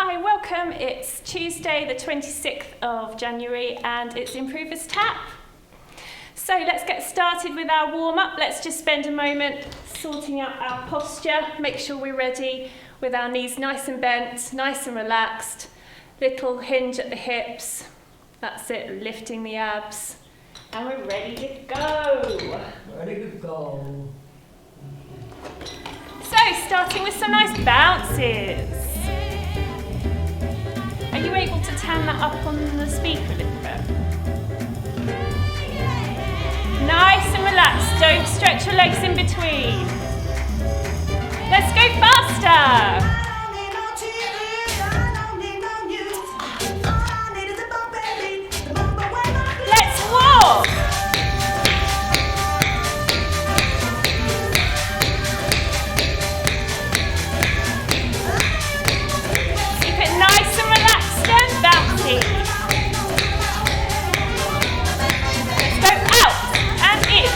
Hi, welcome. It's Tuesday the 26th of January and it's Improvers Tap. So let's get started with our warm-up. Let's just spend a moment sorting out our posture. Make sure we're ready with our knees nice and bent, nice and relaxed. Little hinge at the hips. That's it, lifting the abs. And we're ready to go. Ready to go. So, starting with some nice bounces. Are you able to turn that up on the speaker a little bit? Nice and relaxed. Don't stretch your legs in between. Let's go faster. Let's walk. Keep it nice and relaxed and bouncy. Let's go out and in.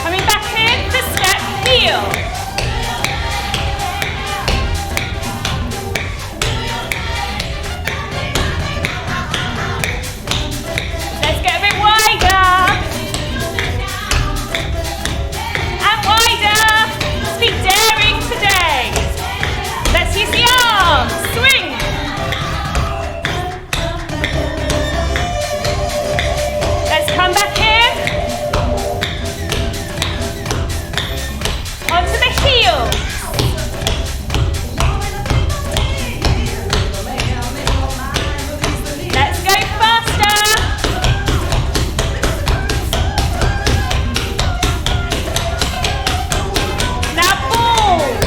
Coming back in for step heel. Let's get a bit wider. And wider. Let's be daring today. Let's use the arms. Swing. Let's come back in. Onto the heel. Let's go faster. Now balls.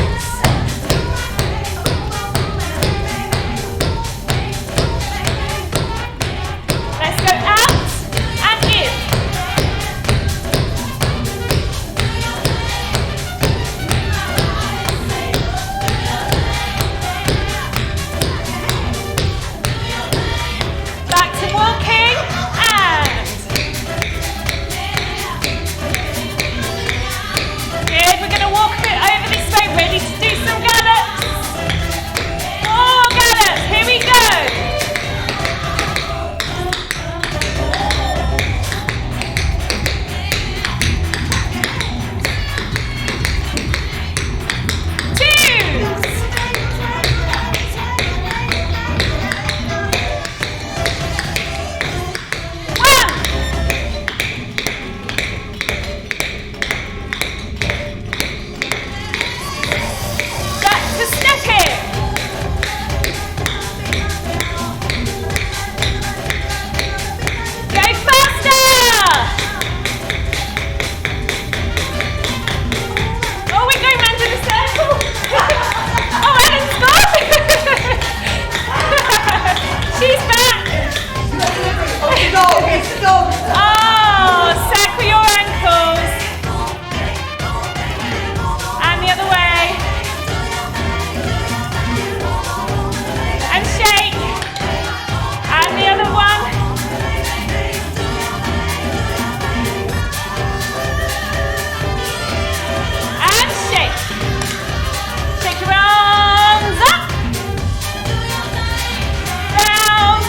Let's go out and in. Back to walking and good. We're going to walk a bit over this way. Ready to do some gallops. More gallops. Here we go. Twos. One. Back to stepping. Go faster. Oh, we're going round in a circle. Oh, Ellen's gone. She's back. Oh, it's a dog, it's a dog. Oh, circle your ankles. And the other way. And shake. And the other one. And shake. Shake your arms up. Round.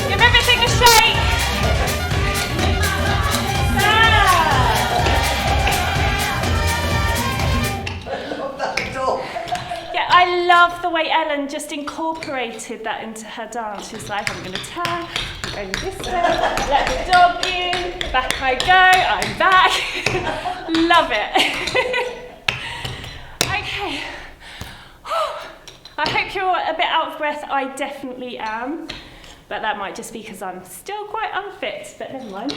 Give everything a shake. Oh, that's a dog. Yeah, I love the way Ellen just incorporated that into her dance. She's like, I'm going to turn, I'm going this way, let the dog in, back I go, I'm back. Love it. Okay. I hope you're a bit out of breath. I definitely am. But that might just be because I'm still quite unfit, but never mind.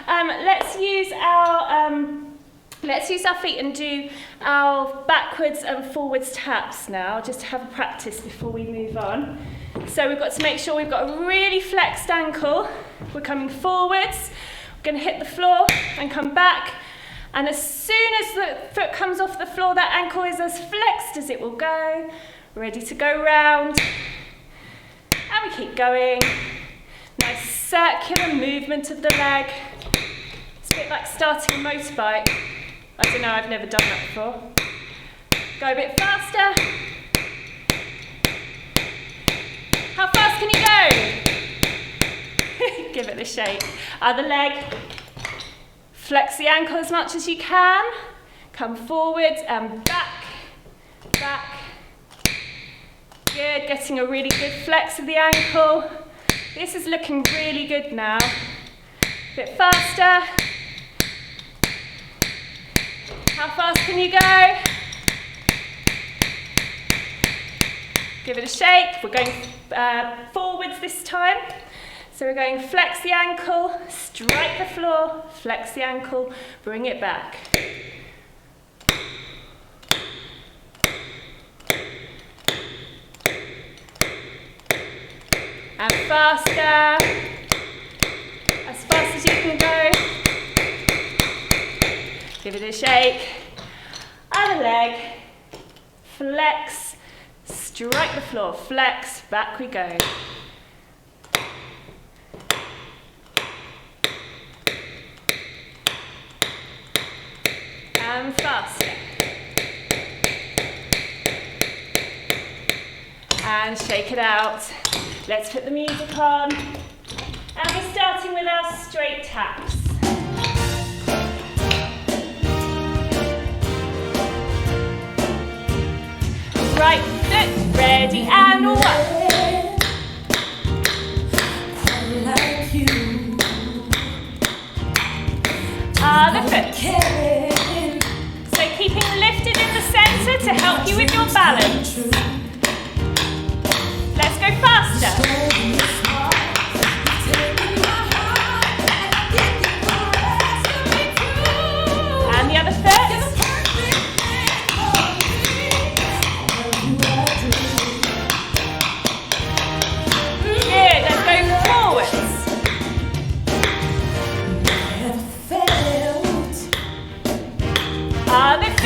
Let's use our feet and do our backwards and forwards taps now, just to have a practice before we move on. So we've got to make sure we've got a really flexed ankle. We're coming forwards, we're going to hit the floor and come back. And as soon as the foot comes off the floor, that ankle is as flexed as it will go. Ready to go round. And we keep going. circular movement of the leg. It's a bit like starting a motorbike. I don't know, I've never done that before. Go a bit faster. How fast can you go? Give it a shake. Other leg. Flex the ankle as much as you can. Come forwards and back, back. Good, getting a really good flex of the ankle. This is looking really good now. A bit faster. How fast can you go? Give it a shake. We're going forwards this time. So we're going flex the ankle, strike the floor, flex the ankle, bring it back. And faster, as fast as you can go. Give it a shake. Other leg, flex, strike the floor, flex, back we go. And faster. And shake it out. Let's put the music on. And we're starting with our straight taps. Right foot, ready and one. Other foot. So keeping lifted in the centre to help you with your balance. Let's go faster. And the other foot. Good, let's go forwards. Other foot.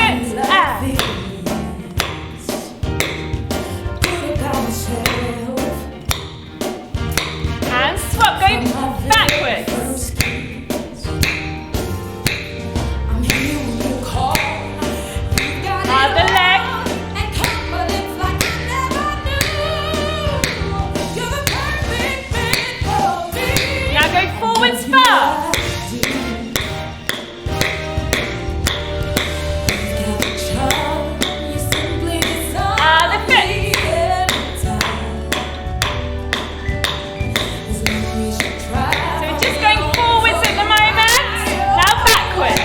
And swap, go backwards. Other leg. Now go forwards fast. Other foot. So we're just going forwards at the moment. Now backwards.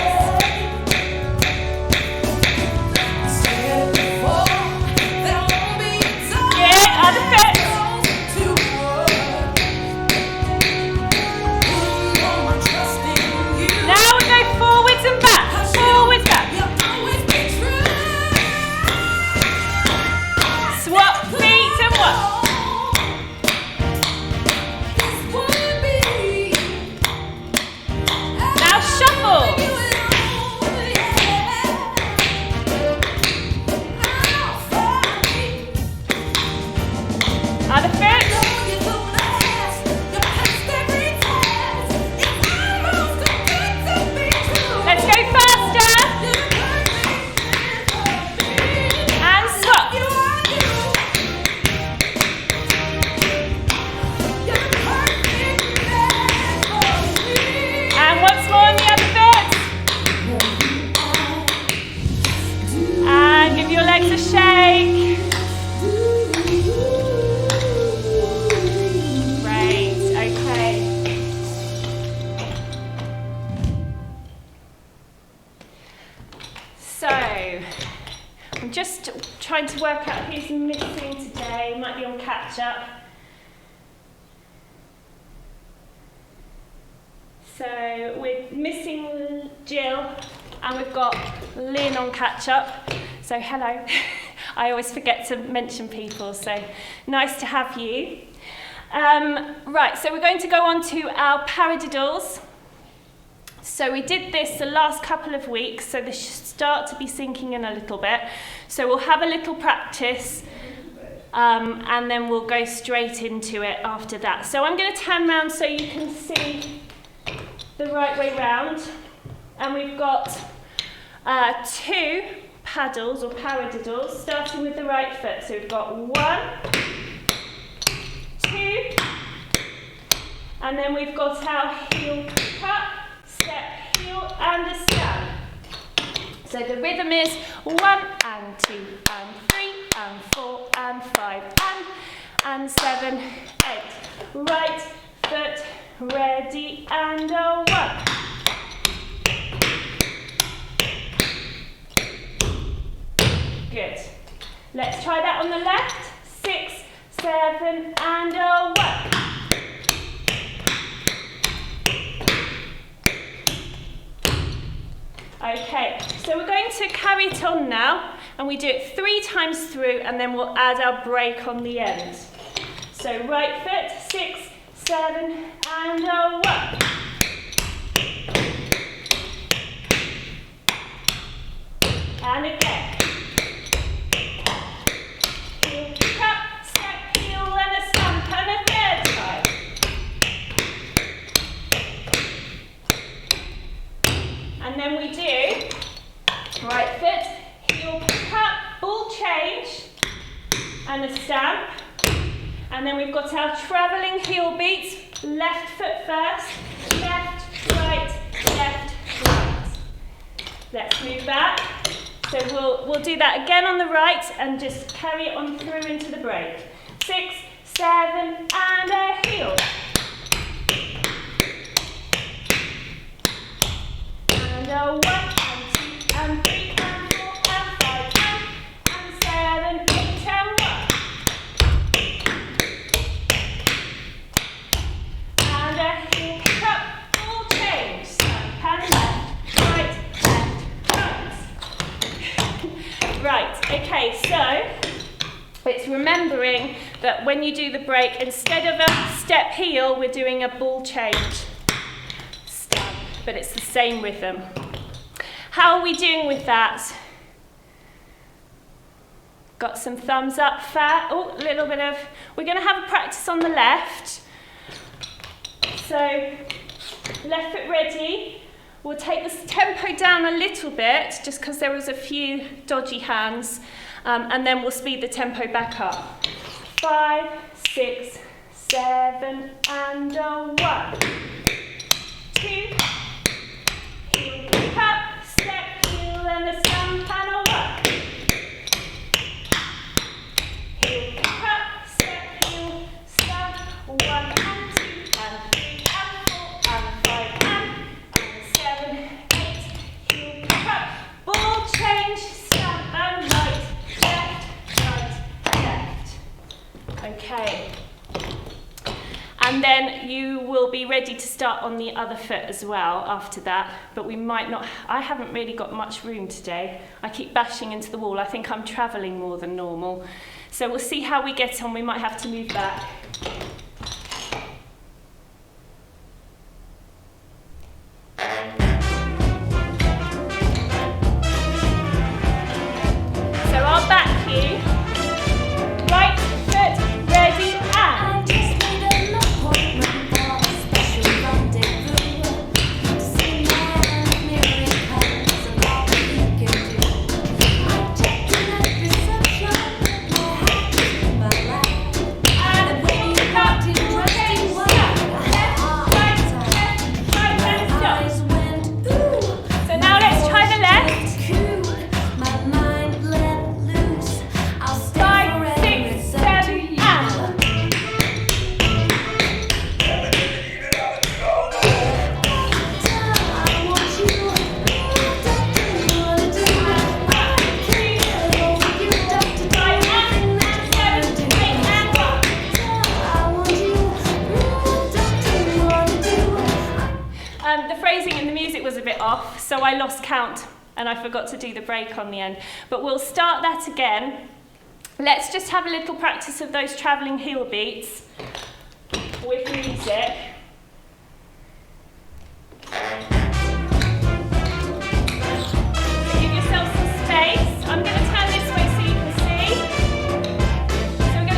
Good, other foot. Now we go forwards and back. Forwards, back. Swap feet and one. Now shuffle. Other foot. Let's go faster. And swap. And once more on the other foot. And give your legs a shake. Great, okay. So, I'm just trying to work out who's missing today. Might be on catch up. So we're missing Jill and we've got Lynn on catch up. So hello. I always forget to mention people, so nice to have you. Right, so we're going to go on to our paradiddles. So we did this the last couple of weeks, so they should start to be sinking in a little bit. So we'll have a little practice. and then we'll go straight into it after that. So I'm going to turn around so you can see the right way round. And we've got 2 paddles or paradiddles, starting with the right foot. So we've got 1, 2, and then we've got our heel cut, step, heel, and a stamp. So the rhythm is 1 and 2 and 3 and 4 and 5 and 7, 8. Right foot ready and a 1. Good. Let's try that on the left. 6, 7 and a 1. Okay, so we're going to carry it on now, and we do it 3 times through, and then we'll add our break on the end. So right foot, 6, 7 and a 1. And again. Heel, cut, step, heel, and a stamp, and a 3rd time. And then we do right foot, heel, cut, ball change, and a stamp. And then we've got our travelling heel beats, left foot first, left, right, left, right. Let's move back. So we'll do that again on the right and just carry it on through into the break. 6, 7, and a heel. And a 1, and 2, and 3, and 4, and 5, and 7, 8, and 1. And a heel cut, ball change. Stamp and left, right, left, right. Right, okay, so it's remembering that when you do the break, instead of a step heel, we're doing a ball change stamp, but it's the same rhythm. How are we doing with that? Got some thumbs up, fat. Oh, a little bit of, we're going to have a practice on the left. So, left foot ready. We'll take this tempo down a little bit, just because there was a few dodgy hands, and then we'll speed the tempo back up. 5, 6, 7, and a 1, 2, heel, cut, step, heel, and a stamp, and a 1. Heel, cut, step, heel, stamp, 1 and 2 and 3 and 4 and 5 and 7, 8. Heel, cut, ball change, stamp, and right, left, left. Okay. And then you will be ready to start on the other foot as well after that, but we might not, I haven't really got much room today. I keep bashing into the wall. I think I'm travelling more than normal. So we'll see how we get on. We might have to move back. So our back cue, right foot ready and. So I lost count and I forgot to do the break on the end. But we'll start that again. Let's just have a little practice of those travelling heel beats with music. So give yourself some space. I'm going to turn this way so you can see. So we're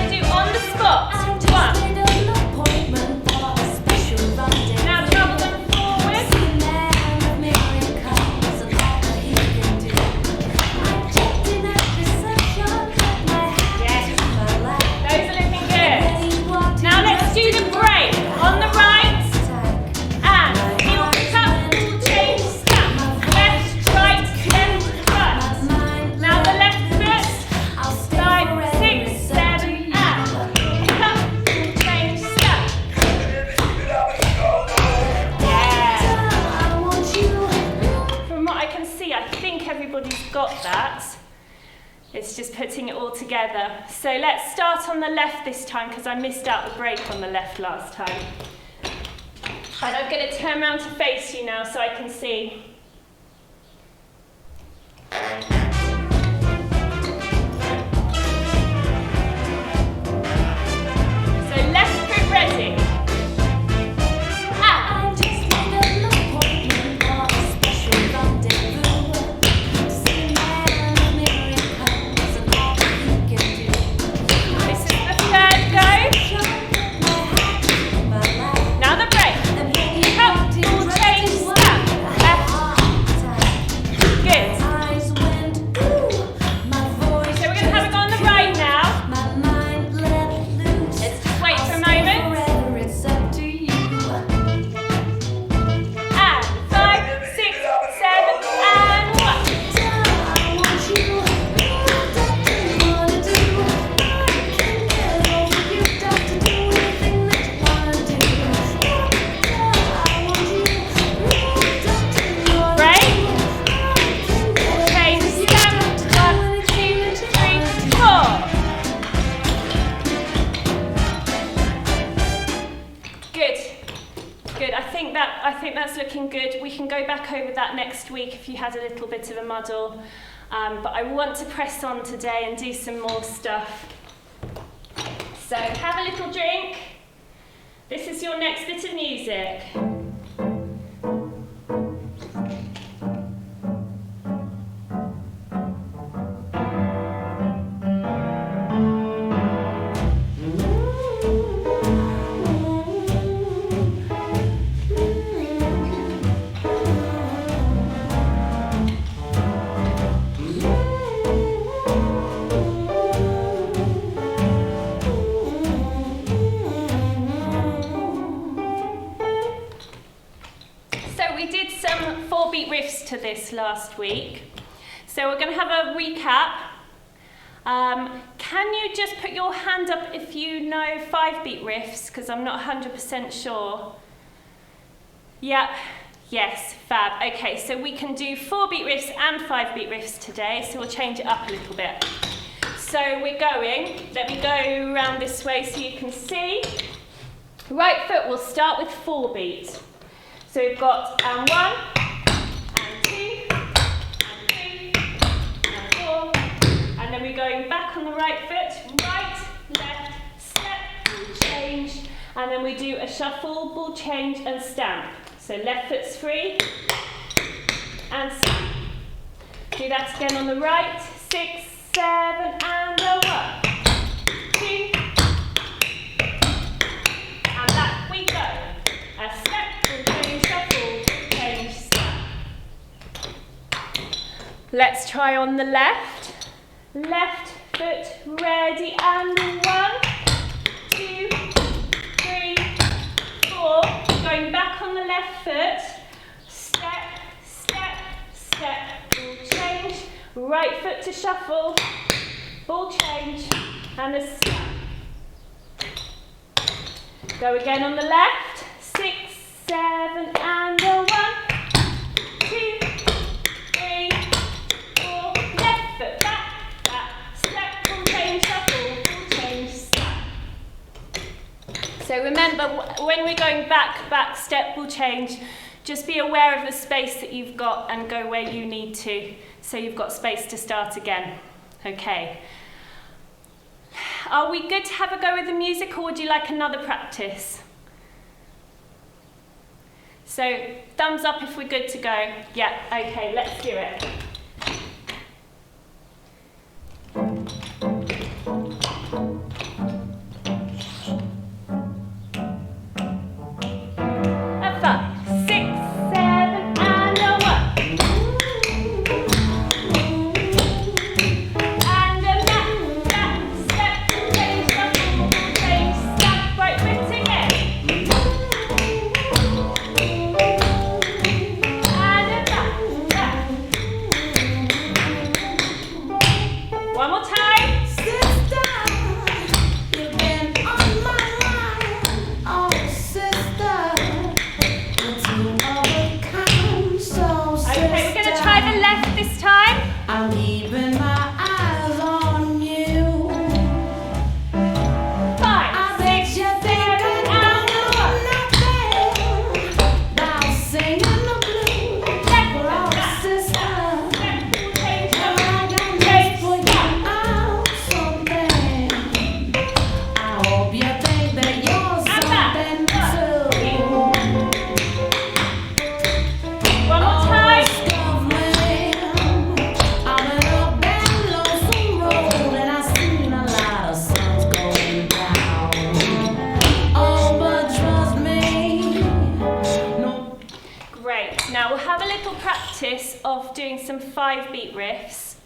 together. So let's start on the left this time because I missed out the break on the left last time. And I'm going to turn around to face you now so I can see. So left foot ready. I think that's looking good. We can go back over that next week if you had a little bit of a muddle. But I want to press on today and do some more stuff. So have a little drink. This is your next bit of music. To this last week. So we're going to have a recap. Can you just put your hand up if you know 5-beat riffs, because I'm not 100% sure. Yep, yes, fab. Okay, so we can do 4-beat riffs and 5-beat riffs today, so we'll change it up a little bit. So we're going, let me go around this way so you can see. Right foot, we'll start with 4-beat. So we've got 1, and then we're going back on the right foot, right, left, step, ball change, and then we do a shuffle, ball change, and stamp. So left foot's free, and stamp. Do that again on the right, 6, 7, and a 1, 2, and back we go. A step, ball change, shuffle, ball change, stamp. Let's try on the left. Left foot ready, and 1, 2, 3, 4. Going back on the left foot. Step, step, step, ball change. Right foot to shuffle, ball change, and a step. Go again on the left. 6, 7, and a 1, 2, 3, 4. Left foot back. So remember, when we're going back, step, ball change, just be aware of the space that you've got and go where you need to, so you've got space to start again. Okay. Are we good to have a go with the music, or would you like another practice? So thumbs up if we're good to go. Yeah, okay, let's do it. some 5-beat riffs,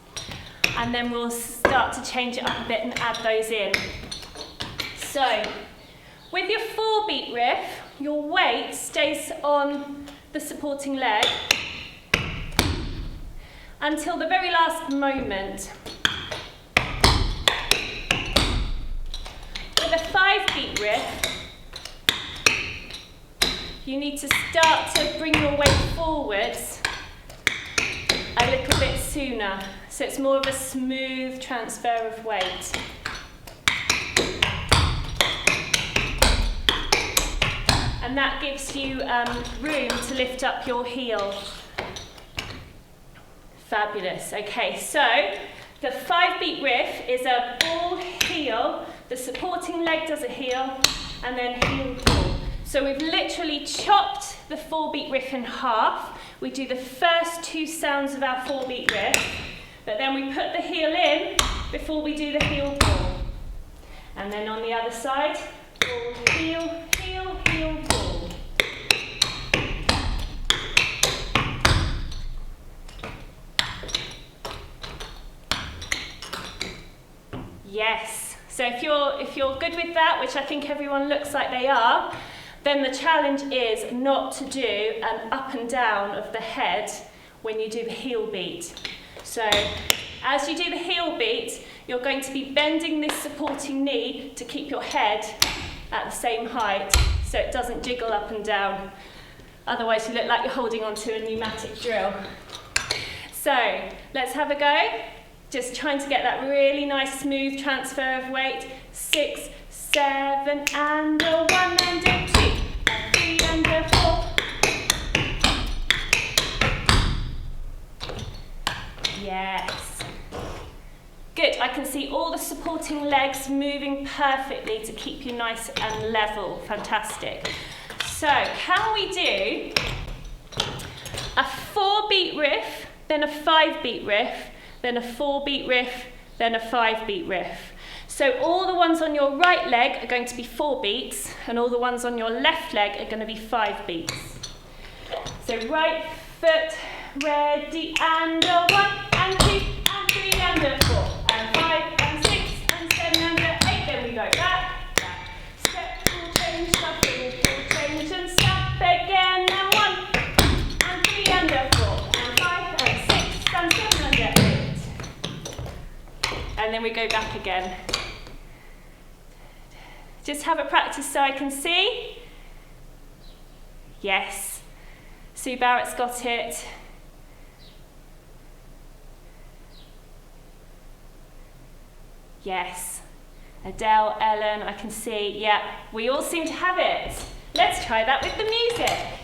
and then we'll start to change it up a bit and add those in. So, with your 4-beat riff, your weight stays on the supporting leg until the very last moment. With a 5-beat riff, you need to start to bring your weight forwards a little bit sooner, so it's more of a smooth transfer of weight. And that gives you room to lift up your heel. Fabulous. Okay, so the 5-beat riff is a ball heel, the supporting leg does a heel, and then heel pull. So we've literally chopped the 4-beat riff in half. We do the first 2 sounds of our 4-beat riff, but then we put the heel in before we do the heel pull. And then on the other side, pull, heel, heel, heel, pull. Yes. So if you're good with that, which I think everyone looks like they are, then the challenge is not to do an up and down of the head when you do the heel beat. So as you do the heel beat, you're going to be bending this supporting knee to keep your head at the same height so it doesn't jiggle up and down. Otherwise you look like you're holding onto a pneumatic drill. So let's have a go. Just trying to get that really nice smooth transfer of weight. 6, 7, and a 1, and a 2, and 3, and a 4. Yes. Good, I can see all the supporting legs moving perfectly to keep you nice and level. Fantastic. So, can we do a 4-beat riff, then a 5-beat riff, then a 4-beat riff, then a 5-beat riff? So all the ones on your right leg are going to be 4 beats, and all the ones on your left leg are going to be 5 beats. So right foot, ready, and a 1, and 2, and 3, and a 4, and 5, and 6, and 7, and a 8. Then we go back, back, step, pull, change, shuffle, pull, change, and step again, and 1, and 3, and a 4, and 5, and 6, and 7, and a 8. And then we go back again. Just have a practice so I can see. Yes. Sue Barrett's got it. Yes. Adele, Ellen, I can see. Yeah, we all seem to have it. Let's try that with the music.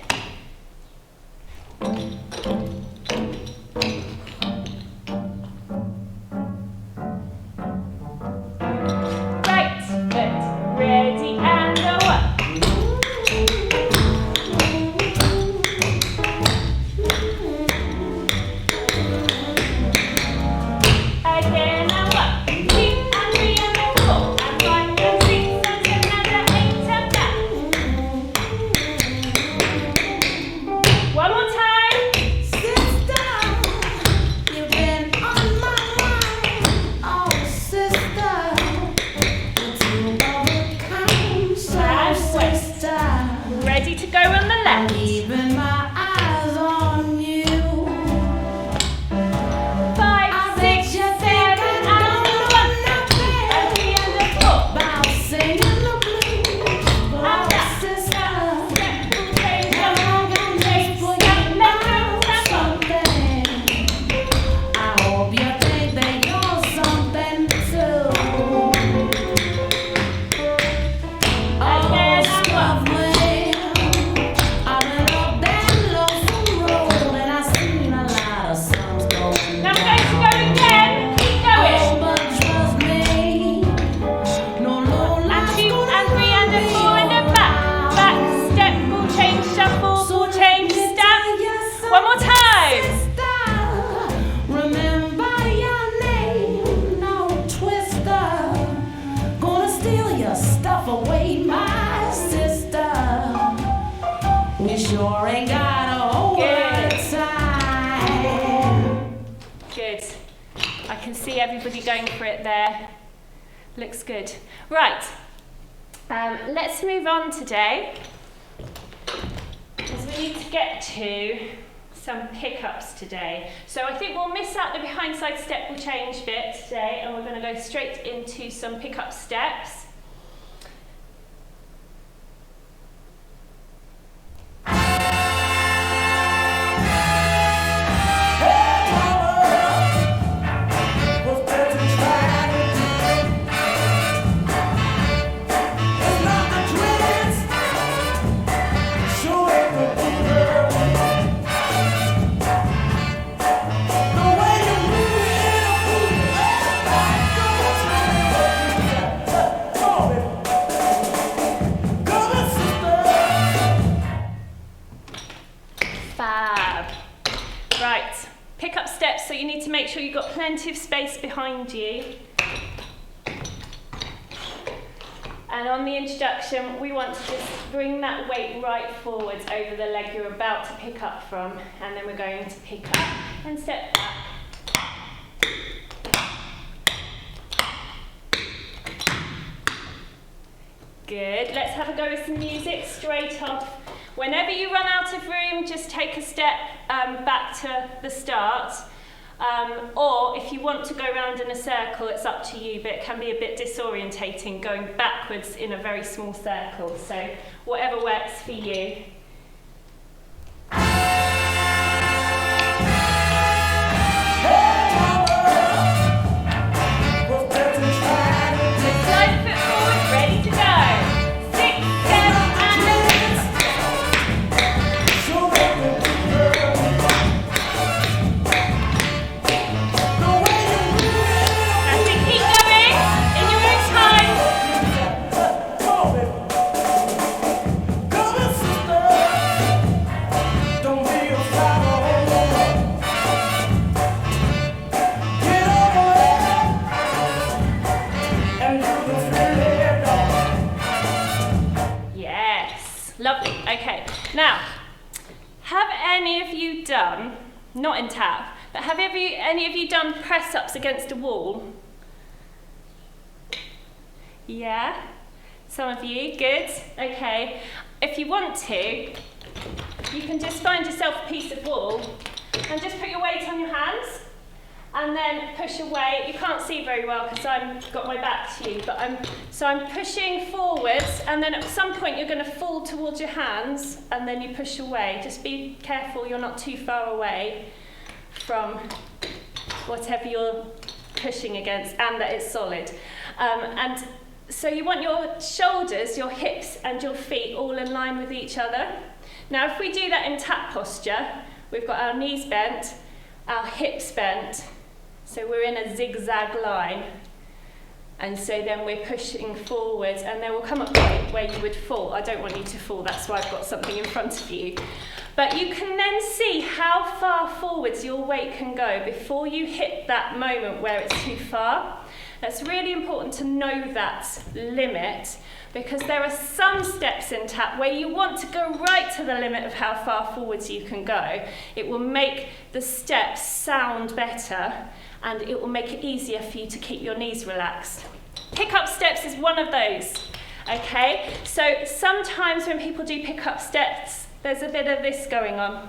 Ready, and a 1. Again, a 1, 2, and 3, and a 4, and 5, and 6, and 7, and a 8, and back. One more time. Sister, you've been on my mind. Oh, sister. Ready to go on the left. Keeping my eyes on you. 5, 6, 7, and a 1, and 3, and a 4. About singing the blues. Oh, sister, Step, pull, change, I'm gonna change, put step, you left, down right, something. I hope you think that you're something too. Again, and 1. Now we're going to go again. Keep going. And 2, and 3, and a 4, and a back. Back, step, pull, change, shuffle, pull, change, step. One more time. Remember your name, no twister. Gonna steal your stuff away, my sister. We sure ain't got a whole lot of time. see everybody going for it there. Looks good. Right, let's move on today, because we need to get to some pickups today. So I think we'll miss out the behind side step will change bit today, and we're going to go straight into some pickup steps. So you need to make sure you've got plenty of space behind you. And on the introduction, we want to just bring that weight right forwards over the leg you're about to pick up from. And then we're going to pick up and step back. Good. Let's have a go with some music straight off. Whenever you run out of room, just take a step back to the start. Or if you want to go round in a circle, it's up to you, but it can be a bit disorientating going backwards in a very small circle. So whatever works for you. Lovely, okay. Now, have any of you done, not in tap, but have any of you done press-ups against a wall? Yeah? Some of you, good, okay. If you want to, you can just find yourself a piece of wall and just put your weight on your hands and then push away. You can't see very well because I've got my back to you, but I'm pushing forwards, and then at some point you're going to fall towards your hands and then you push away. Just be careful you're not too far away from whatever you're pushing against and that it's solid. And so you want your shoulders, your hips and your feet all in line with each other. Now if we do that in tap posture, we've got our knees bent, our hips bent, so we're in a zigzag line, and so then we're pushing forwards, and there will come a point where you would fall. I don't want you to fall, that's why I've got something in front of you. But you can then see how far forwards your weight can go before you hit that moment where it's too far. It's really important to know that limit, because there are some steps in tap where you want to go right to the limit of how far forwards you can go. It will make the steps sound better, and it will make it easier for you to keep your knees relaxed. Pick-up steps is one of those, okay? So sometimes when people do pick-up steps, there's a bit of this going on.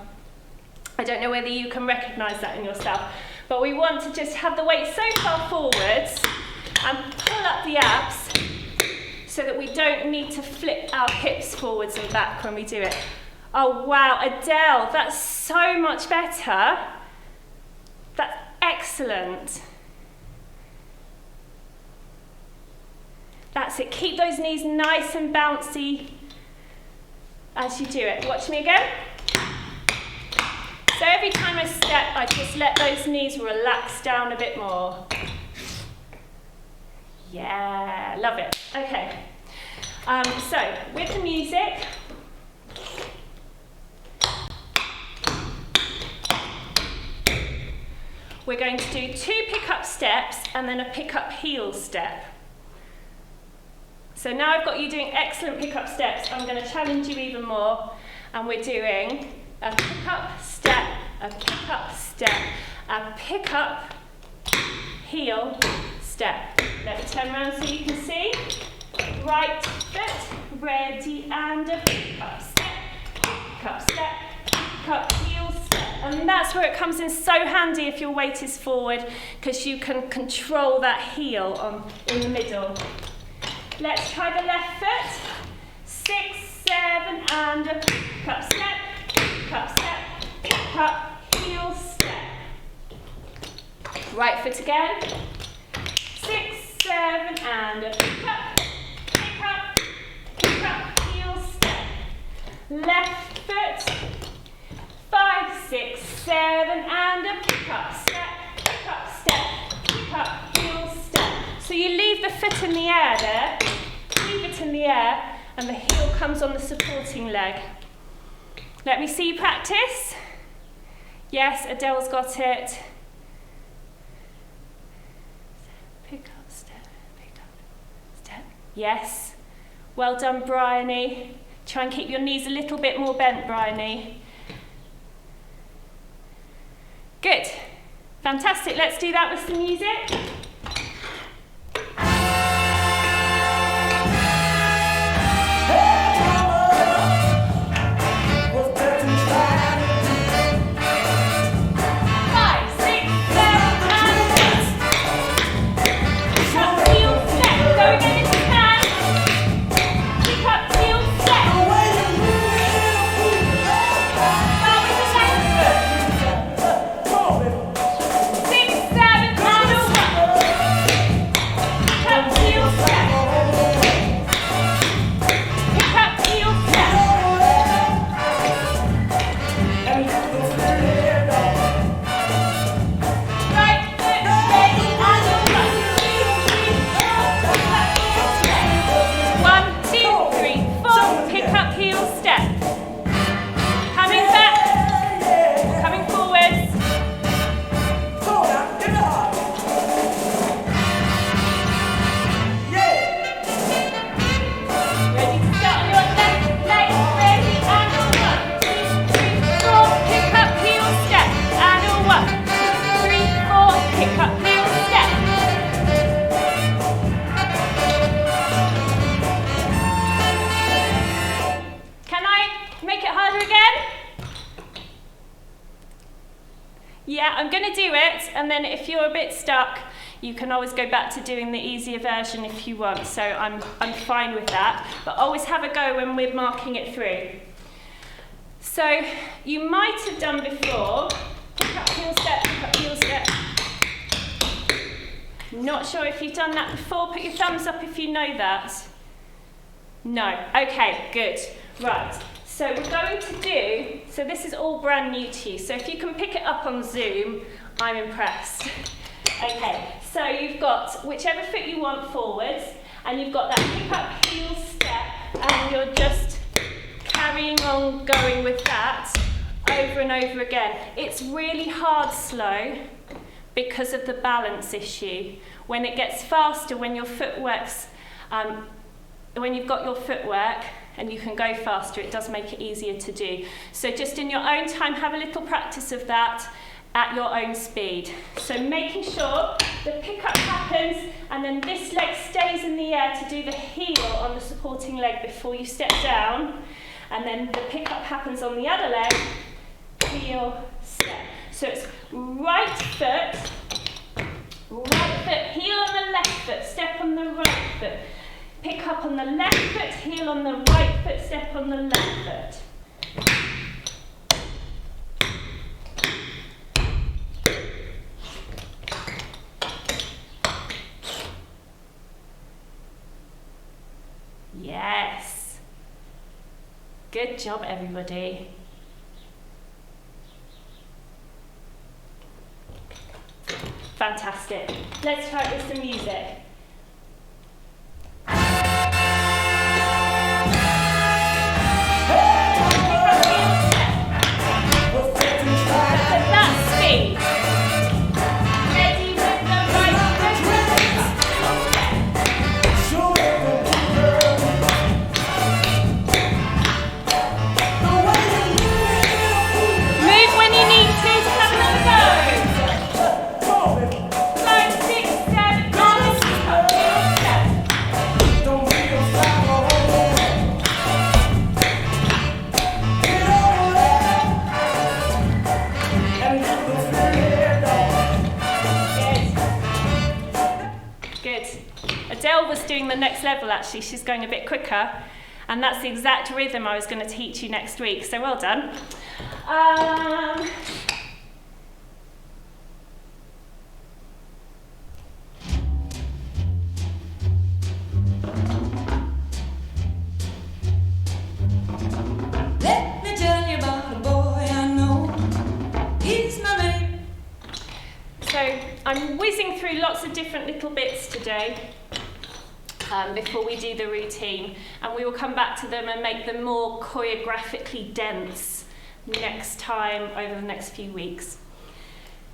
I don't know whether you can recognise that in yourself, but we want to just have the weight so far forwards and pull up the abs so that we don't need to flip our hips forwards and back when we do it. Oh wow, Adele, that's so much better. That's excellent. That's it, keep those knees nice and bouncy as you do it. Watch me again. So every time I step, I just let those knees relax down a bit more. Yeah, love it. Okay. So with the music, we're going to do 2 pick-up steps and then a pick-up heel step. So now I've got you doing excellent pick-up steps, I'm going to challenge you even more, and we're doing a pick-up step, a pick-up step, a pick-up heel, step. Let me turn around so you can see. Right foot, ready, and a pick up, heel, step. And that's where it comes in so handy if your weight is forward, because you can control that heel in the middle. Let's try the left foot. 6, 7, and a pick up, heel, step. Right foot again. 6, 7, and a pick up, heel, step. Left foot. 5, 6, 7, and a pick up, heel, step. So you leave the foot in the air there, leave it in the air, and the heel comes on the supporting leg. Let me see you practice. Yes, Adele's got it. Pick up, step. Yes. Well done, Bryony. Try and keep your knees a little bit more bent, Bryony. Good. Fantastic. Let's do that with some music. Yeah, I'm going to do it, and then if you're a bit stuck, you can always go back to doing the easier version if you want, so I'm fine with that, but always have a go when we're marking it through. So you might have done before, pick up, heel, step. Not sure if you've done that before, put your thumbs up if you know that. No, okay, good, right. So we're going to do, so this is all brand new to you, so if you can pick it up on Zoom, I'm impressed. Okay, so you've got whichever foot you want forwards, and you've got that pick up, heel, step, and you're just carrying on going with that over and over again. It's really hard slow because of the balance issue. When it gets faster, when your footwork's, when you've got your footwork, and you can go faster, it does make it easier to do. So just in your own time, have a little practice of that at your own speed. So making sure the pickup happens, and then this leg stays in the air to do the heel on the supporting leg before you step down, and then the pickup happens on the other leg, heel, step. So it's right foot, heel on the left foot, step on the right foot. Pick up on the left foot, heel on the right foot, step on the left foot. Yes. Good job, everybody. Fantastic. Let's try it with some music. Move when you need to. Have another go. 5, 6, level actually. She's going a bit quicker. And that's the exact rhythm I was going to teach you next week. So well done. Let me tell you about a boy I know. He's my baby. So I'm whizzing through lots of different little bits today before we do the routine, and we will come back to them and make them more choreographically dense next time over the next few weeks.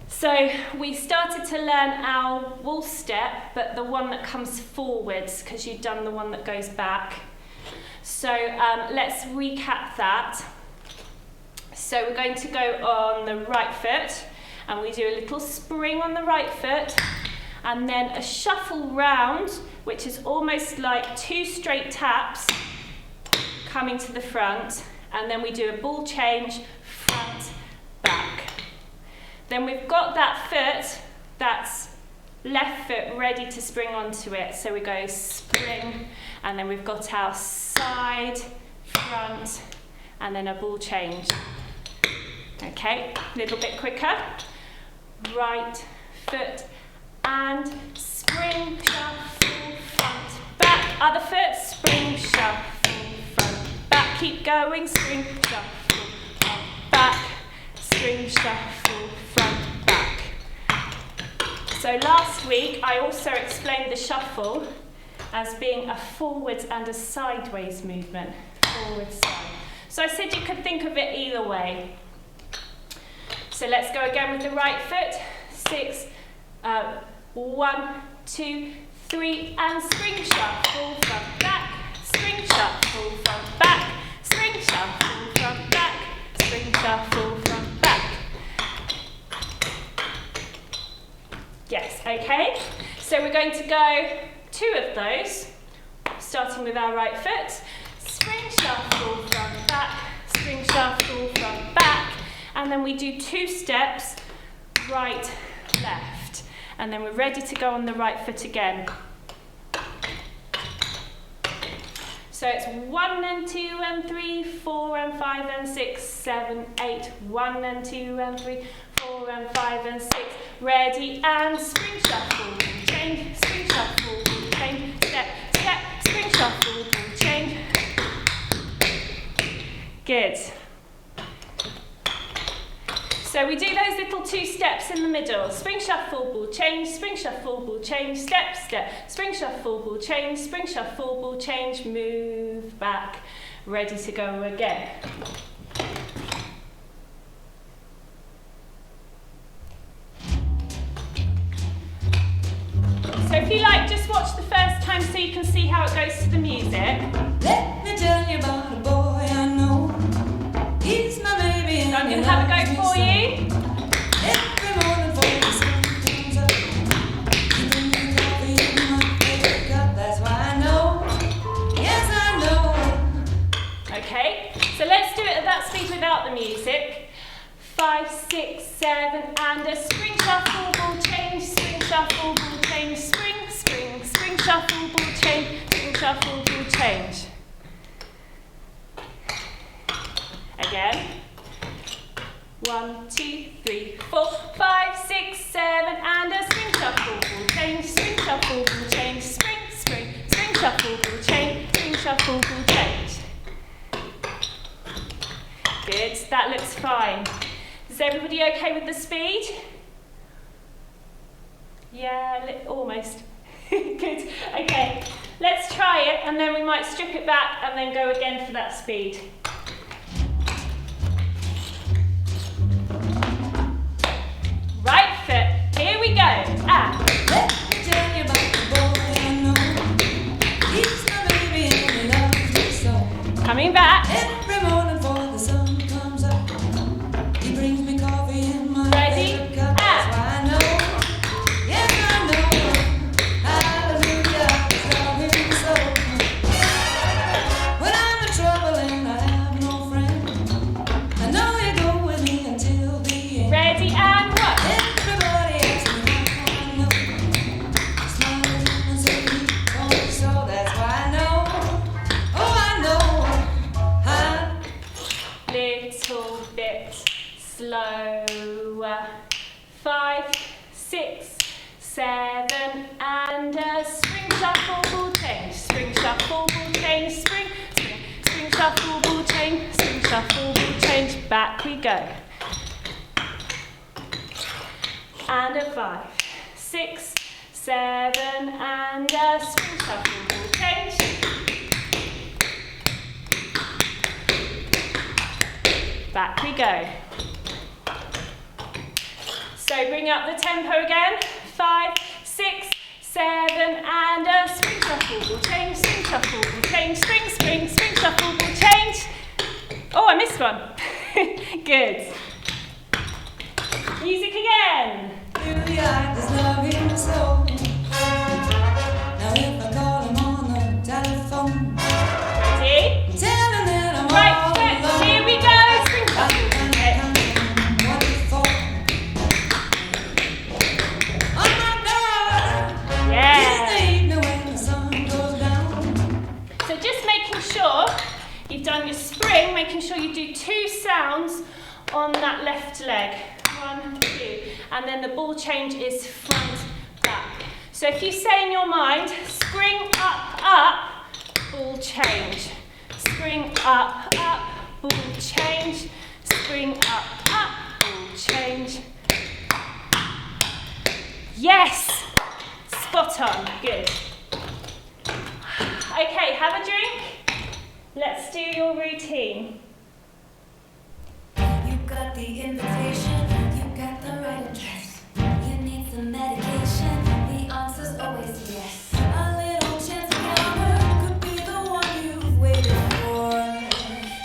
So we started to learn our waltz step, but the one that comes forwards, because you've done the one that goes back. So let's recap that. So we're going to go on the right foot, and we do a little spring on the right foot, and then a shuffle round, which is almost like 2 straight taps coming to the front, and then we do a ball change, front, back. Then we've got that foot, that's left foot, ready to spring onto it. So we go spring, and then we've got our side, front, and then a ball change. Okay, a little bit quicker. Right foot, and spring, shuffle, front, back. Other foot, spring, shuffle, front, back. Keep going, spring, shuffle, front, back. Spring, shuffle, front, back. So last week I also explained the shuffle as being a forwards and a sideways movement. Forward, side. So I said you could think of it either way. So let's go again with the right foot. 6, 1, 2, 3, and spring, shuffle, front, back. Spring, shuffle, front, back. Spring, shuffle, front, back. Spring, shuffle, front, back. Yes, okay. So we're going to go 2 of those, starting with our right foot. Spring, shuffle, front, back. Spring, shuffle, front, back. And then we do 2 steps, right, left. And then we're ready to go on the right foot again. So it's 1 and 2 and 3, 4 and 5 and 6, 7, 8. 1 and 2 and 3, 4 and 5 and 6. Ready, and spring, shuffle, change, spring, shuffle, change, step, step, spring, shuffle, change. Good. So we do those little 2 steps in the middle. Spring, shuffle, ball, change, spring, shuffle, ball, change, step, step. Spring, shuffle, ball, change, spring, shuffle, ball, change, move back. Ready to go again. So if you like, just watch the first time so you can see how it goes to the music. Let me tell you about a boy I know. He's my baby, and So I'm going to have a go for you. every morning before the sun comes up, he brings me coffee in my favorite cup. That's why I know. Yes, I know. Okay, so let's do it at that speed without the music. 5, 6, 7, and a spring, shuffle, ball, change, spring, shuffle, ball, change, spring, spring, spring, shuffle, ball, change, spring, shuffle, ball, change. Again. 1, 2, 3, 4, 5, 6, 7, and a spring, shuffle, ball, change, spring, shuffle, ball, change, spring, spring, spring, shuffle, ball, change, spring, shuffle, ball, change. Good, that looks fine. Is everybody okay with the speed? Yeah, almost. Good, okay. Let's try it, and then we might strip it back and then go again for that speed. Right foot, here we go. And Let me tell you about the boy I know. He's my baby, and he loves me so. coming back. Every morning before the sun comes up, he brings me coffee in my Ready? favorite cup. That's why I know. Yes, I know. Hallelujah, I love him so. When I'm in trouble and I have no friend, I know you go with me until the end. Ready and one. Everybody asks me how I know. Smiles and say he told me so. That's why shuffle, ball change, swing, shuffle, ball change, back we go. And a 5, 6, 7, and a swing, shuffle, ball change. Back we go. So bring up the tempo again. 5, 6, 7, and a swing, shuffle, ball change, swing, shuffle, ball change, swing, swing, swing, shuffle, ball change. Oh, I missed one. Good. Music again. In the eye, there's love in the soul. Now if I call him on the telephone, Ready? tell him that I'm Right all foot. alone. Here we go. Swing, shuffle, ball change. What for? Oh my God! Yeah. In the evening when the sun goes down. So just making sure you've done your spring, making sure you do 2 sounds on that left leg. 1, 2. And then the ball change is front, back. So if you say in your mind, spring, up, ball change. Spring, up, ball change. Spring, up, ball change. Yes! Spot on, good. Okay, have a drink. Let's do your routine. You got the invitation, you got the right address. You need some medication, the answer's always yes. A little chance encounter could be the one you've waited for.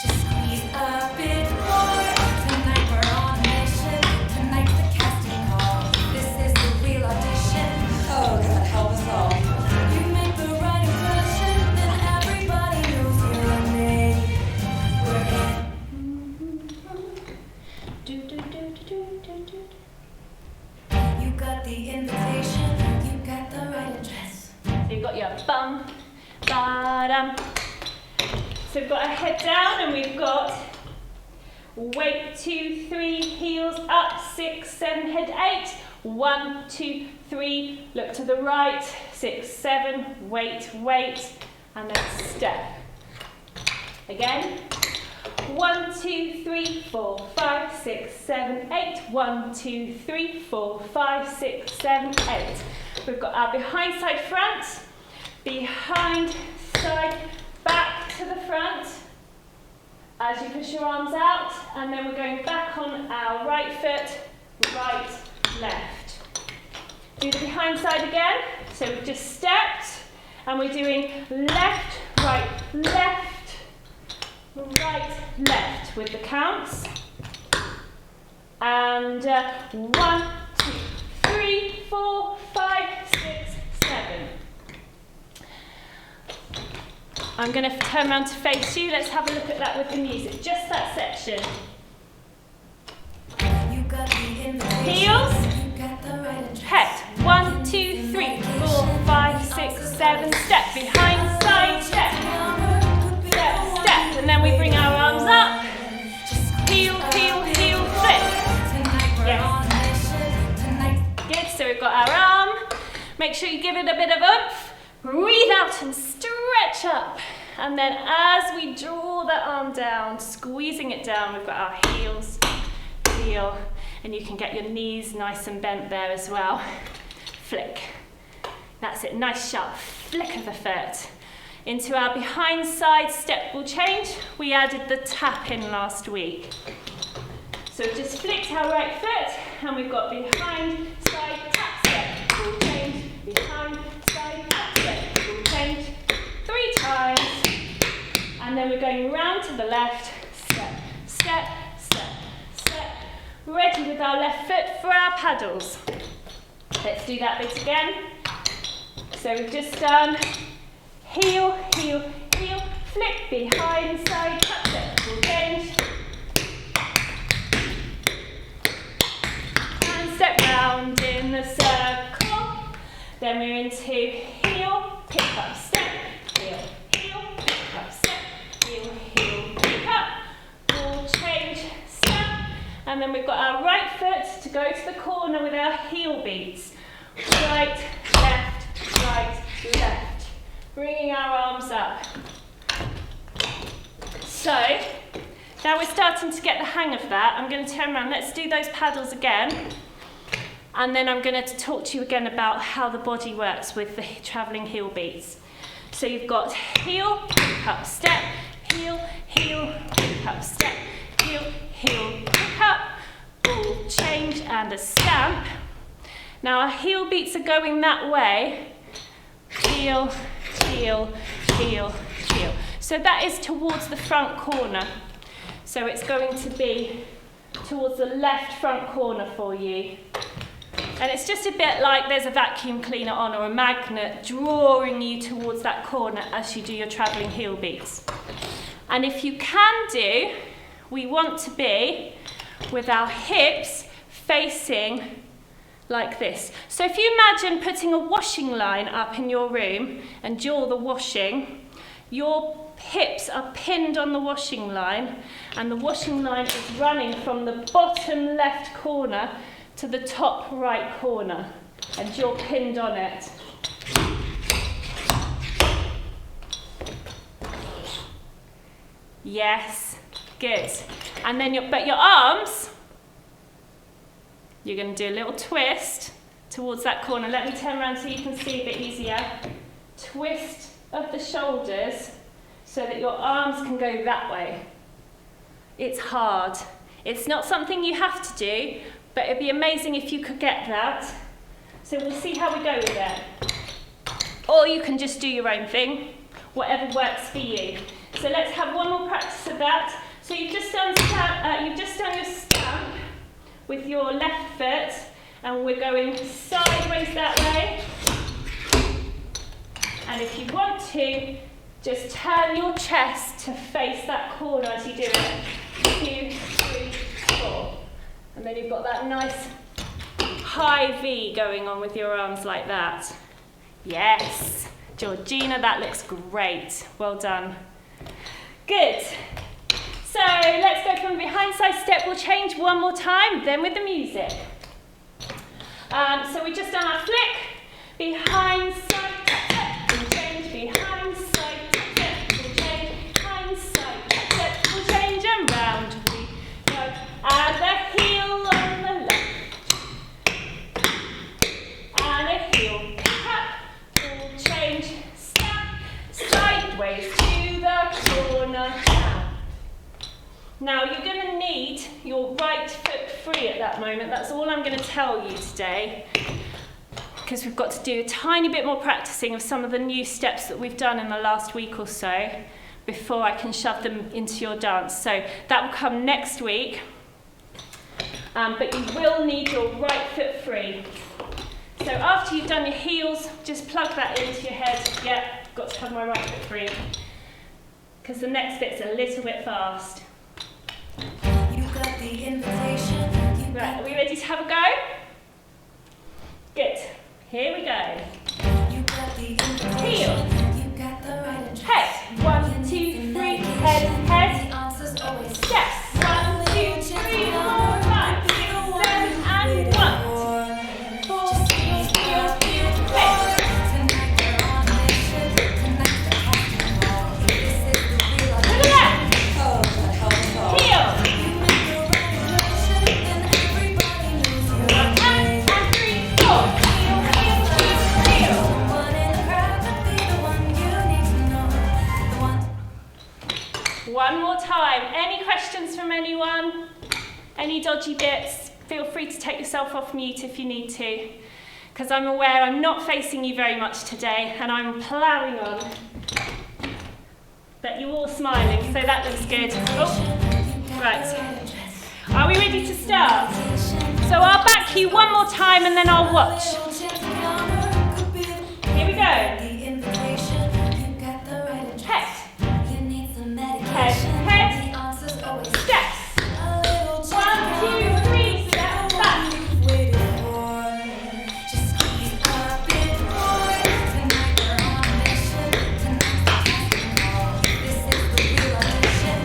Just squeeze a bit more. Tonight we're on a mission, tonight's the casting call. This is the real audition. Oh God, help us all. You make the right impression, then everybody knows you're made. We're in. You got the invitation, you got the right address. So you've got your bum, ba-dum. So we've got our head down and we've got weight 2, 3, heels up, 6, 7, head 8. 1, 2, 3, look to the right, 6, 7, weight, and then step. Again. 1, 2, 3, 4, 5, 6, 7, 8. 1, 2, 3, 4, 5, 6, 7, 8. We've got our behind side front, behind side back to the front as you push your arms out, and then we're going back on our right foot, right, left. Do the behind side again. So we've just stepped and we're doing left, right, left with the counts. And 1, 2, 3, 4, 5, 6, 7. I'm going to turn around to face you. Let's have a look at that with the music. Just that section. You got the invitation, Heels. you got the right address. Head. 1, 2, 3, 4, 5, 6, 7. Step. Behind side step. Step, step. And then we bring our arms up. Heel, heel, heel, flip. Yes. Good. So we've got our arm. Make sure you give it a bit of oomph. Breathe out and stretch up. And then as we draw the arm down, squeezing it down, we've got our heels, heel, and you can get your knees nice and bent there as well. Flick. That's it, nice sharp flick of the foot. Into our behind side step ball change. We added the tap in last week. So we've just flicked our right foot, and we've got behind side tap step, ball change, behind side tap step, ball change, 3 times. And then we're going round to the left, step, step, step, step. Ready with our left foot for our paddles. Let's do that bit again. So we've just done heel, heel, heel, flick, behind side, tap step, ball change. And step round in the circle. Then we're into heel, pick up, step, heel, heel, pick up, step, heel, heel, pick up, ball change, step. And then we've got our right foot to go to the corner with our heel beats. Right, left, bringing our arms up. So, now we're starting to get the hang of that. I'm going to turn around. Let's do those paddles again. And then I'm going to talk to you again about how the body works with the travelling heel beats. So you've got heel, pick up, step, heel, heel, pick up, step, heel, heel, pick up, ball, change, and a stamp. Now our heel beats are going that way. Heel, heel, heel, heel. So that is towards the front corner. So it's going to be towards the left front corner for you. And it's just a bit like there's a vacuum cleaner on or a magnet drawing you towards that corner as you do your travelling heel beats. And if you can do, we want to be with our hips facing like this. So if you imagine putting a washing line up in your room and do all the washing, your hips are pinned on the washing line and the washing line is running from the bottom left corner to the top right corner, and you're pinned on it. Yes, good. And then your arms, you're going to do a little twist towards that corner. Let me turn around so you can see a bit easier. Twist of the shoulders so that your arms can go that way. It's hard. It's not something you have to do, but it'd be amazing if you could get that. So we'll see how we go with it. Or you can just do your own thing, whatever works for you. So let's have one more practice of that. So you've just done your stamp with your left foot, and we're going sideways that way. And if you want to, just turn your chest to face that corner as you do it. 2, 3, 4. And then you've got that nice high V going on with your arms like that. Yes, Georgina, that looks great. Well done. Good. So let's go from behind side step. We'll change one more time, then with the music. So we've just done our flick, behind side step, we'll change, behind side step, we'll change, behind side step, we'll change, and round we go. And the heel on the left, and a heel tap, we'll change, step, sideways to the corner. Now you're going to need your right foot free at that moment. That's all I'm going to tell you today, because we've got to do a tiny bit more practicing of some of the new steps that we've done in the last week or so before I can shove them into your dance. So that will come next week, but you will need your right foot free. So after you've done your heels, just plug that into your head. Yep, got to have my right foot free, because the next bit's a little bit fast. Got the invitation. Right, are we ready to have a go? Good. Here we go. You got the invitation. Heel. You got the right address. Head. 1, 2, 3. Head, head. The answer's always Step. 1, 2, 3, 4, 5, 6, 7, and 1. 4, 3, 2, 1. One more time. Any questions from anyone? Any dodgy bits? Feel free to take yourself off mute if you need to, because I'm aware I'm not facing you very much today and I'm ploughing on. But you're all smiling, so that looks good. Oh, right. Are we ready to start? So I'll back you one more time and then I'll watch. Here we go. Head, head, steps. 1, 2, 3, step back.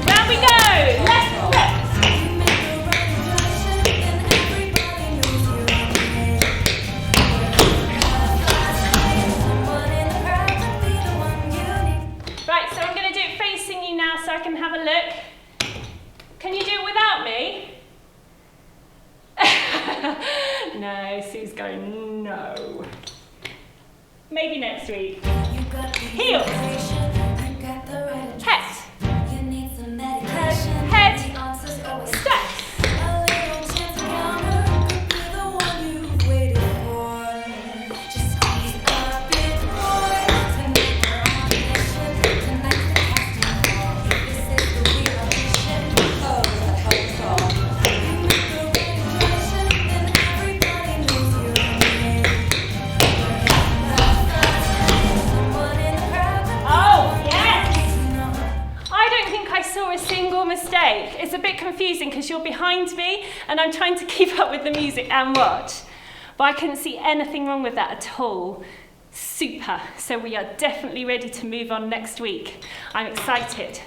Round we go. Left, left. look. Can you do it without me? No, Sue's going, no. Maybe next week. Heels. Head. Head. Steps. Mistake. It's a bit confusing because you're behind me and I'm trying to keep up with the music and watch, but I couldn't see anything wrong with that at all. Super. So we are definitely ready to move on next week. I'm excited.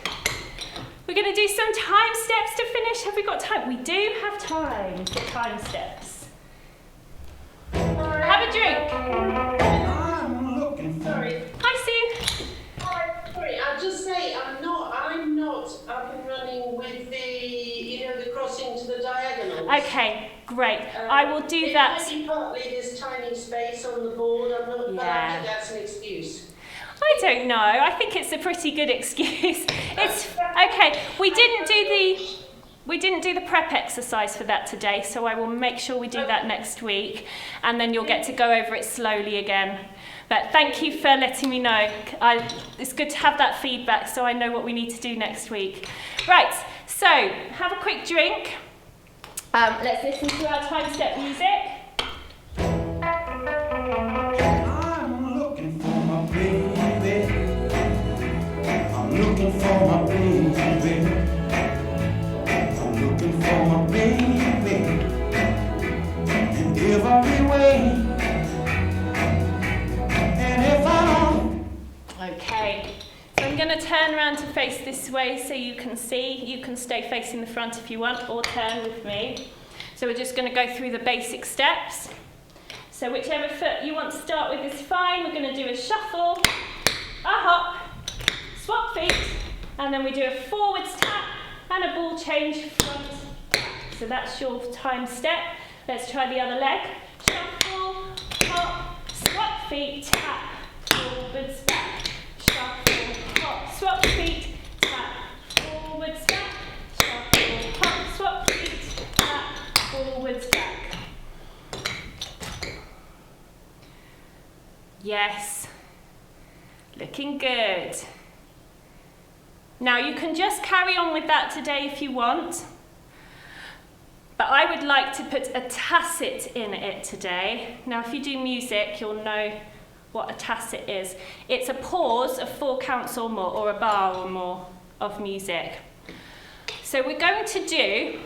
We're going to do some time steps to finish. Have we got time? We do have time for time steps. Have a drink. I'm looking for Sorry. Hi, Sue. Sorry, I'll just say I'm not up and running with the crossing to the diagonals. Okay, great. I will do that. It might be partly this tiny space on the board. I'm not. But I Yeah. think that's an excuse. I don't know. I think it's a pretty good excuse. It's okay. We didn't do the prep exercise for that today, so I will make sure we do that next week, and then you'll get to go over it slowly again. But thank you for letting me know. It's good to have that feedback so I know what we need to do next week. Right, so have a quick drink. Let's listen to our time step music. I'm looking for my baby. I'm looking for my baby. I'm looking for my baby in every way. And if I don't, Okay, so I'm going to turn around to face this way so you can see. You can stay facing the front if you want, or turn with me. So we're just going to go through the basic steps. So whichever foot you want to start with is fine. We're going to do a shuffle, a hop, swap feet, and then we do a forwards tap and a ball change front back. So that's your time step. Let's try the other leg. Shuffle, hop, swap feet, tap, forwards back. Shuffle, hop, swap feet, tap, forwards back. Shuffle, hop, swap feet, tap, forwards back. Yes, looking good. Now you can just carry on with that today if you want, but I would like to put a tacit in it today. Now if you do music, you'll know what a tacit is. It's a pause of 4 counts or more, or a bar or more of music. So we're going to do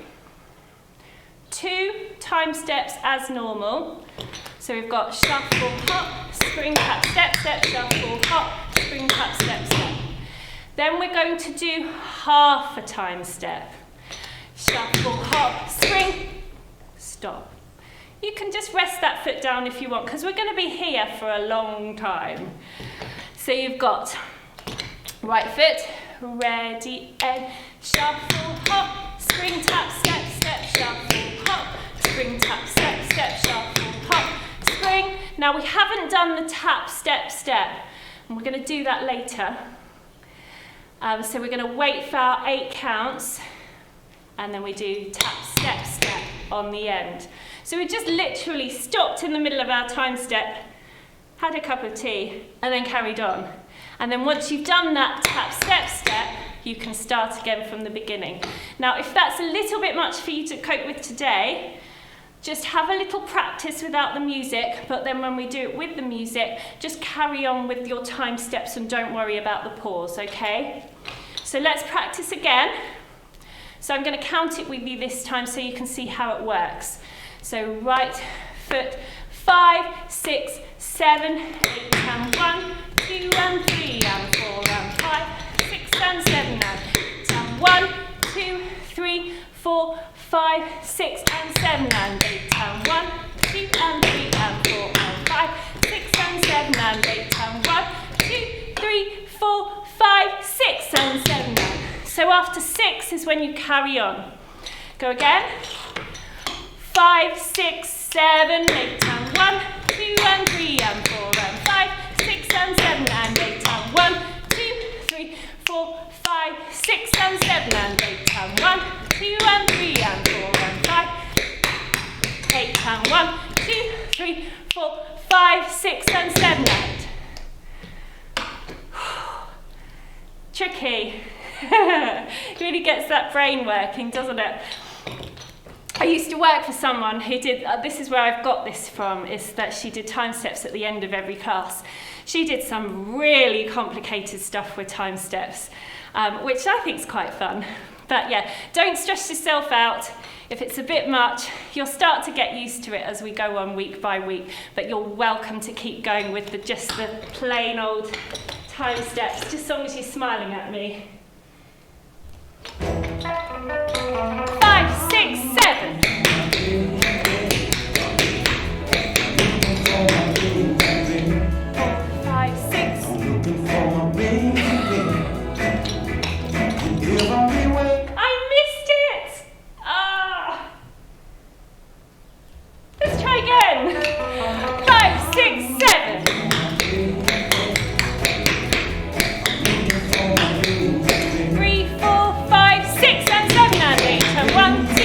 2 time steps as normal. So we've got shuffle, hop, spring, tap, step, step, shuffle, hop, spring, tap, step, step. Then we're going to do half a time step. Shuffle, hop, spring, stop. You can just rest that foot down if you want, because we're going to be here for a long time. So you've got right foot, ready, and shuffle, hop, spring, tap, step, step, shuffle, hop, spring, tap, step, step, shuffle, hop, spring. Now we haven't done the tap, step, step, and we're going to do that later. So we're going to wait for our 8 counts, and then we do tap, step, step on the end. So we just literally stopped in the middle of our time step, had a cup of tea, and then carried on. And then once you've done that tap, step, step, you can start again from the beginning. Now, if that's a little bit much for you to cope with today, just have a little practice without the music, but then when we do it with the music, just carry on with your time steps and don't worry about the pause, okay? So let's practice again. So I'm going to count it with you this time so you can see how it works. So right foot, 5, 6, 7, 8, and 1, 2, and 3, and 4, and 5, 6, and 7, and 8, and 1, 2, 3, 4, 5, 6, and 7, and 8, and 1, 2, and 3, and 4, and 5, 6, and 7, and 8, and 1, 2, 3, 4, 5, 6, and 7, and. So So after 6 is when you carry on. Go again. 5, 6, 7, 8 and 1, 2 and 3 and 4 and 5, 6 and 7 and 8 and 1, 2, 3, 4, 5, 6 and 7 and 8 and 1, 2 and 3 and 4 and 5, 8 and 1, 2, 3, 4, 5, 6 and 7 and. Tricky. Really gets that brain working, doesn't it? I used to work for someone who did, this is where I've got this from, is that she did time steps at the end of every class. She did some really complicated stuff with time steps, which I think is quite fun. But yeah, don't stress yourself out. If it's a bit much, you'll start to get used to it as we go on week by week, but you're welcome to keep going with just the plain old time steps, just as long as you're smiling at me. 5, 6, 7. 5, 6. I'm looking for my baby. I missed it! Ah! Let's try again. 5, 6, 7. 3, 4, 5, 6 and 7 and 8 and 1, 2.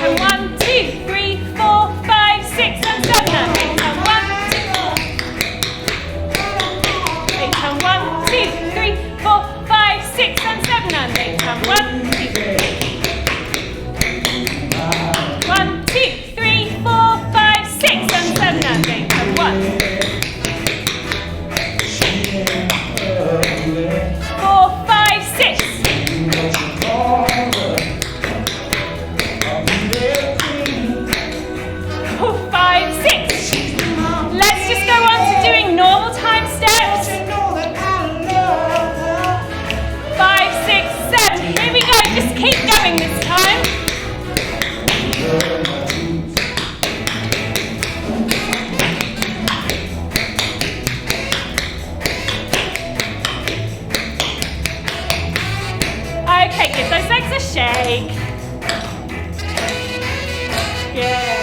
And 1, 2, 3, 4, 5, 6 and 7 and 8 and 1, 2. 8 and 1, 2, 3, 4, 5, 6 and 7 and 8 and 1, 2. 1, 2, 3, 4, 5, 6 and 7 and 8 and 1. 4, 5, 6. 4, 5, 6. Let's just go on to doing normal time steps. 5, 6, 7. Here we go. Just keep going this time. Okay, give those legs a shake. Good.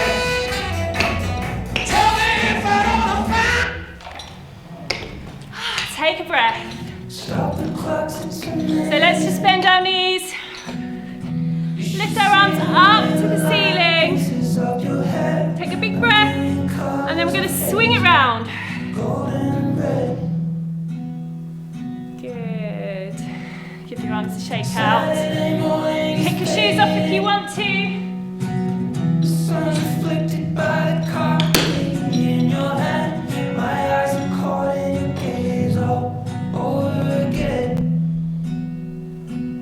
Take a breath. So let's just bend our knees. Lift our arms up to the ceiling. Take a big breath. And then we're going to swing it round. Good. Give your arms a shake out. Take your shoes off if you want to. Reflected by the carpet in your hand, my eyes are caught in your gaze all over again.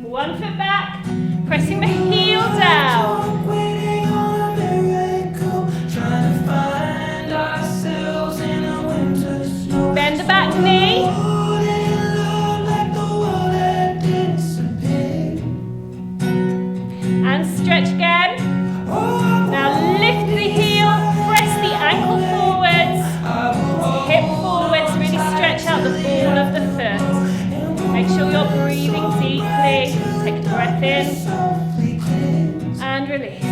One foot back, pressing the heel down. Waiting on a miracle, trying to find ourselves in a winter snow. Bend the back knee. Holding love like the world had disappeared. And stretch again. Now lift the heel, press the ankle forwards, hip forwards, really stretch out the ball of the foot. Make sure you're breathing deeply. Take a breath in and release.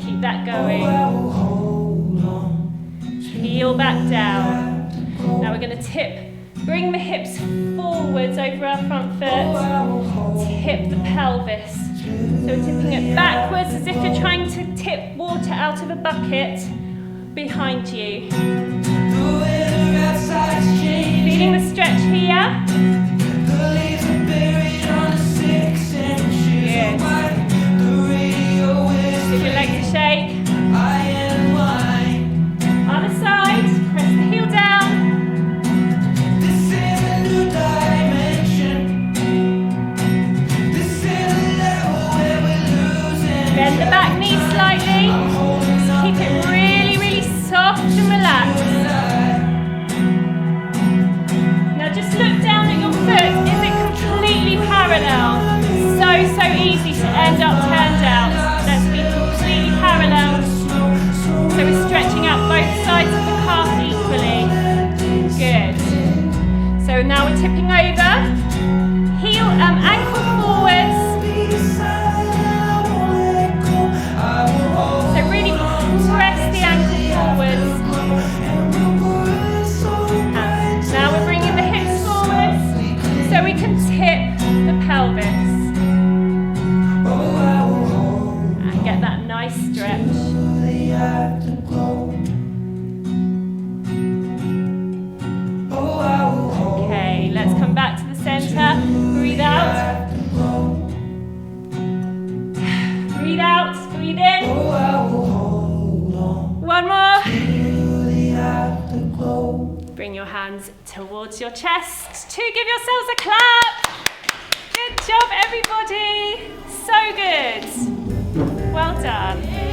Keep that going. Heel back down. Now we're going to tip. Bring the hips forwards over our front foot. Tip the pelvis. So we're tipping it backwards as if you're trying to tip water out of a bucket behind you. Feeling the stretch here. Good. Give your legs a shake. Other side. Press the heel down. Bend the back knee slightly. Just keep it really, really soft and relaxed. Now just look down at your foot. Is it completely parallel? So easy to end up turned out. Let's be completely parallel. So we're stretching out both sides of the calf equally. Good. So now we're tipping over. Heel, ankle forwards. So really press the ankle forwards. And now we're bringing the hips forwards so we can tip the pelvis. And get that nice stretch. Okay, let's come back to the center. Breathe out. Breathe out, breathe in. One more. Bring your hands towards your chest to give yourselves a clap. Good job, everybody. So good. Well done.